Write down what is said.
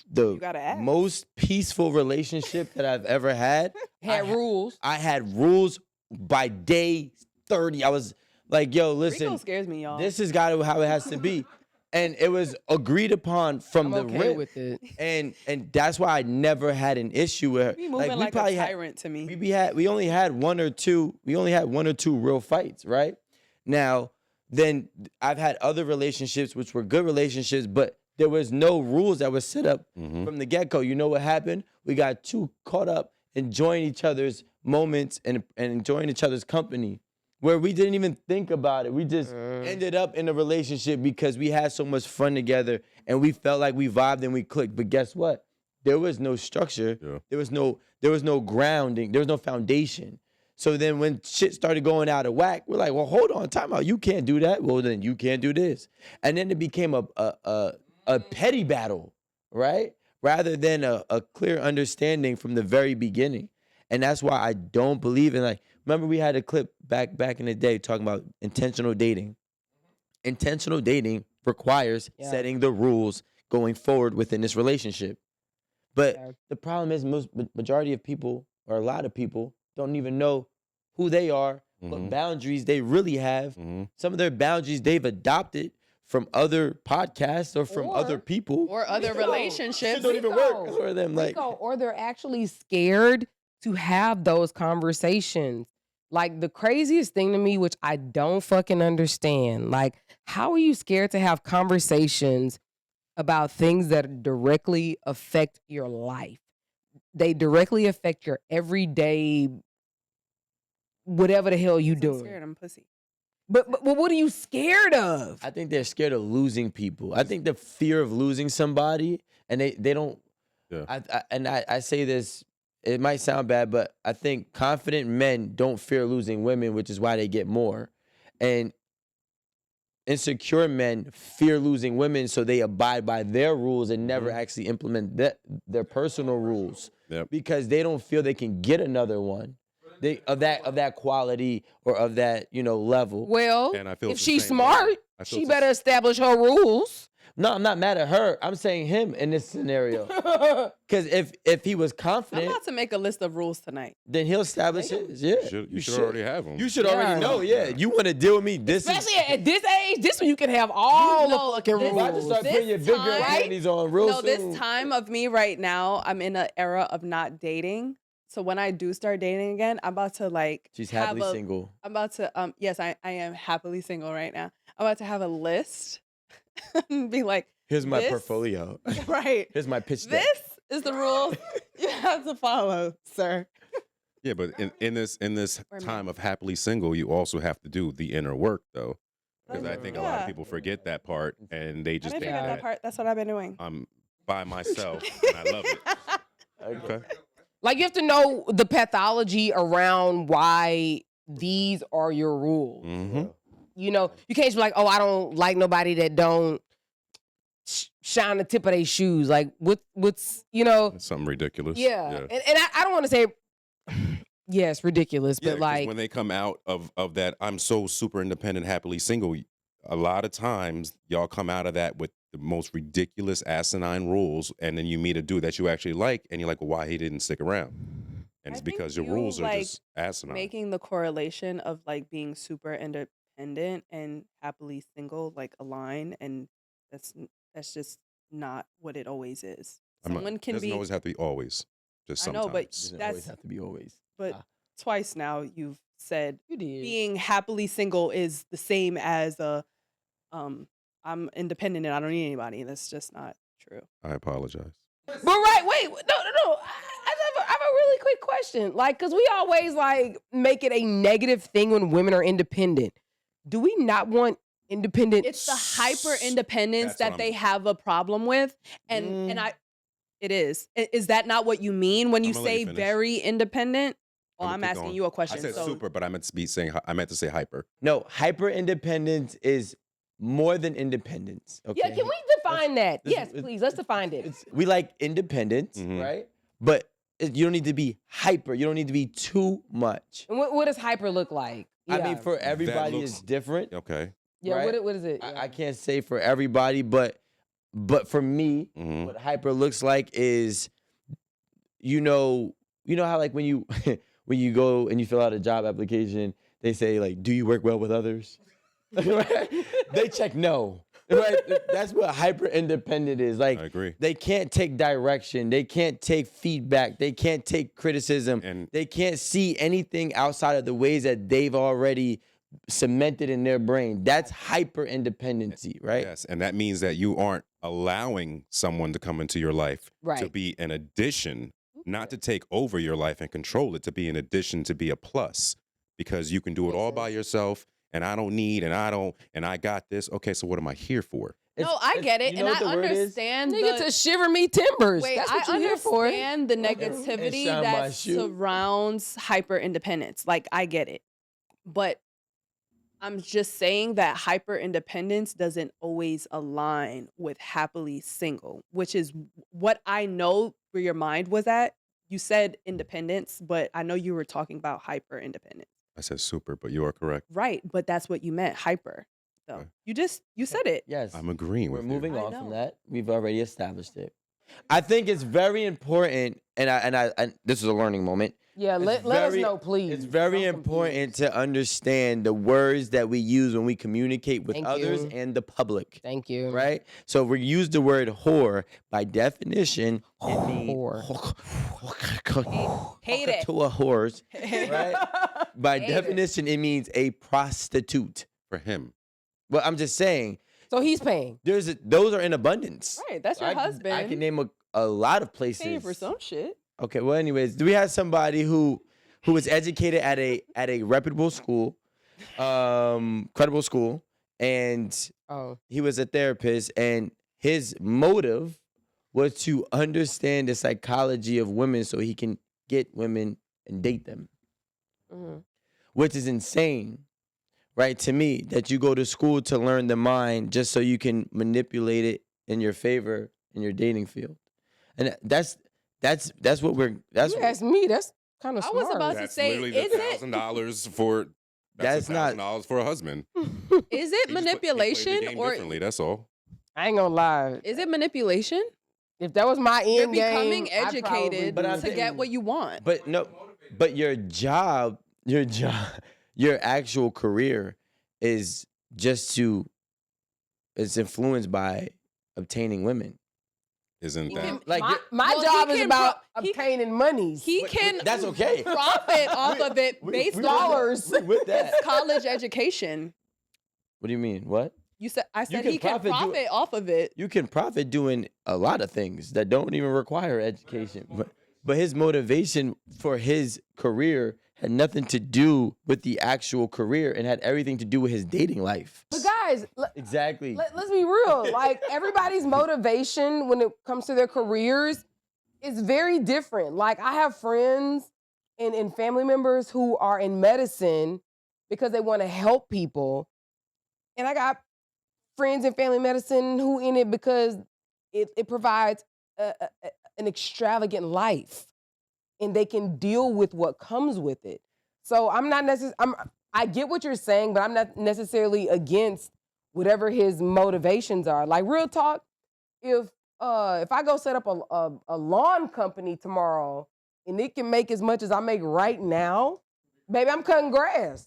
You the gotta ask. most peaceful relationship that I've ever had. Had rules. I had rules by day 30. I was like, yo, listen, Rico scares me, y'all. this is how it has to be. And it was agreed upon from I'm the okay rip. with it. And that's why I never had an issue with her. Be moving we like probably a had, tyrant to me. we only had one or two real fights, right? Now, then I've had other relationships which were good relationships, but there was no rules that were set up from the get-go. You know what happened? We got too caught up enjoying each other's moments and enjoying each other's company, where we didn't even think about it. We just ended up in a relationship because we had so much fun together and we felt like we vibed and we clicked. But guess what? There was no structure. Yeah. There was no grounding. There was no foundation. So then when shit started going out of whack, we're like, well, hold on, time out. You can't do that. Well, then you can't do this. And then it became a petty battle, right? Rather than a clear understanding from the very beginning. And that's why I don't believe in, like, remember we had a clip back in the day talking about intentional dating. Intentional dating requires setting the rules going forward within this relationship. But the problem is majority of people, or a lot of people, don't even know who they are, what boundaries they really have. Some of their boundaries they've adopted from other podcasts or from other people. Or other relationships. Shit don't even work for them. Like, Rico, or they're actually scared to have those conversations. Like, the craziest thing to me, which I don't fucking understand, like, how are you scared to have conversations about things that directly affect your life? They directly affect your everyday, whatever the hell you I'm doing. scared. I'm pussy. But what are you scared of? I think they're scared of losing people. I think the fear of losing somebody, and they don't. Yeah. I say this, it might sound bad, but I think confident men don't fear losing women, which is why they get more. And insecure men fear losing women, so they abide by their rules and never actually implement their personal rules because they don't feel they can get another one. Of that quality or of that level. Well, And I feel if it's the she's same way. smart, I feel she it's better establish her rules. No, I'm not mad at her. I'm saying him in this scenario. Because if he was I'm confident, about to make a list of rules tonight. then he'll establish it. Yeah, You should already have them. You should already know. Yeah, you want to deal with me. This Especially at this age, this one you can have all No, the fucking this- rules. I just start This putting your big girl time- panties on real No, soon. this time of me right now, I'm in an era of not dating. So when I do start dating again, I'm about to like. She's have happily single. I'm about to yes, I am happily single right now. I'm about to have a list and be like, Here's my this- portfolio. right. Here's my pitch deck. This is the rules you have to follow, sir. Yeah, but in this Or time me. of happily single, you also have to do the inner work, though, because I think a lot of Yeah. people forget that part and they I just didn't think forget that that part. That's what I've been doing. I'm by myself and I love it. Okay. Like, you have to know the pathology around why these are your rules. Mm-hmm. You know, you can't just be like, oh, I don't like nobody that don't shine the tip of their shoes. Like, what's It's something ridiculous. yeah. And I don't want to say, yes, ridiculous, Yeah, but 'cause like, when they come out of that, I'm so super independent, happily single. A lot of times, y'all come out of that with the most ridiculous, asinine rules, and then you meet a dude that you actually like, and you're like, well, why he didn't stick around? And I it's think because your you, rules are like, just asinine. Making the correlation of like being super independent and happily single like align, and that's just not what it always is. Someone can doesn't be. always have to be always. Just I sometimes. know, but Doesn't that's always have to be always. but twice now you've said you did. being happily single is the same as I'm independent and I don't need anybody. That's just not true. I apologize. But wait, no. I have a really quick question. Like, because we always like make it a negative thing when women are independent. Do we not want independent? It's the hyper independence That's what that they have a problem with, and it is. Is that not what you mean when you I'ma let you say finish. very independent? Well, I'ma I'm keep asking going. you a question. I said so super, but I meant to say hyper. No, hyper independence is more than independence. Okay. Yeah, can we define that? this- Yes, please. Let's define it. We like independence, Mhm. right? But you don't need to be hyper. You don't need to be too much. And what does hyper look like? I mean, Yeah. for everybody looks- is different. Okay. yeah, right? what is it? I can't say for everybody, but But for me, Mhm. what hyper looks like is, you know how like when you when you go and you fill out a job application, they say like, do you work well with others? Right? They check no. Right? That's what hyper independent is. Like, I agree. they can't take direction. They can't take feedback. They can't take criticism. And They can't see anything outside of the ways that they've already cemented in their brain. That's hyper independency, right? yes, and that means that you aren't allowing someone to come into your life to Right. be an addition, not to take over your life and control it, to be an addition, to be a plus, because you can do it all by yourself. And I don't need, and I got this. Okay, so what am I here for? No, I get it, you and know I what the word is? understand Nigga, the to shiver me timbers. wait. That's I what you here for. understand the And negativity shine my that shoe. surrounds hyper independence. Like, I get it, but I'm just saying that hyper independence doesn't always align with happily single, which is what I know where your mind was at. You said independence, but I know you were talking about hyper independence. I said super, but you are correct. Right, but that's what you meant, hyper. So Okay. you said it. Yes. I'm agreeing We're with moving you. I on from know. that. We've already established it. I think it's very important, and this is a learning moment. Yeah, It's let us very- know, please. It's very I'm important confused. to understand the words that we use when we communicate with Thank others you. and the public, Thank you. right? So if we use the word whore, by definition, it means Hate it. to a horse, right? By Hate it. definition, it means a prostitute. For him. But I'm just saying, So he's paying. those are in abundance. Right, that's your husband. I can name a lot of places. paying for some shit. Okay, well, anyways, do we have somebody who was educated at a reputable school, credible school, and Oh, he was a therapist, and his motive was to understand the psychology of women so he can get women and date them, mhm. which is insane, right? To me, that you go to school to learn the mind just so you can manipulate it in your favor in your dating field, and that's what we're that's You asked me. That's kind of I smart. was about to That's say, literally the is it- $1,000 for. That's not- $1,000 for a husband. Is it He just played the manipulation game or differently? That's all. I ain't gonna lie. is it manipulation? If that was my You're end game, becoming I'd probably educated But I to think- get what you want. But no, but your job, your actual career is just it's influenced by obtaining women. Isn't He that? can- Like, my Well, job he is can about he- obtaining monies. He can that's okay. profit off of it based with on dollars. that. With that. college education. What do you mean? What? I said can he can profit profit off of it. You can profit doing a lot of things that don't even require education. But his motivation for his career had nothing to do with the actual career and had everything to do with his dating life. But guys, Exactly. let's be real. Like, everybody's motivation when it comes to their careers is very different. Like, I have friends and family members who are in medicine because they want to help people. And I got friends in family medicine who in it because it provides an extravagant life and they can deal with what comes with it. So I'm not necessarily, I get what you're saying, but I'm not necessarily against whatever his motivations are. Like, real talk, if I go set up a lawn company tomorrow and it can make as much as I make right now, baby, I'm cutting grass.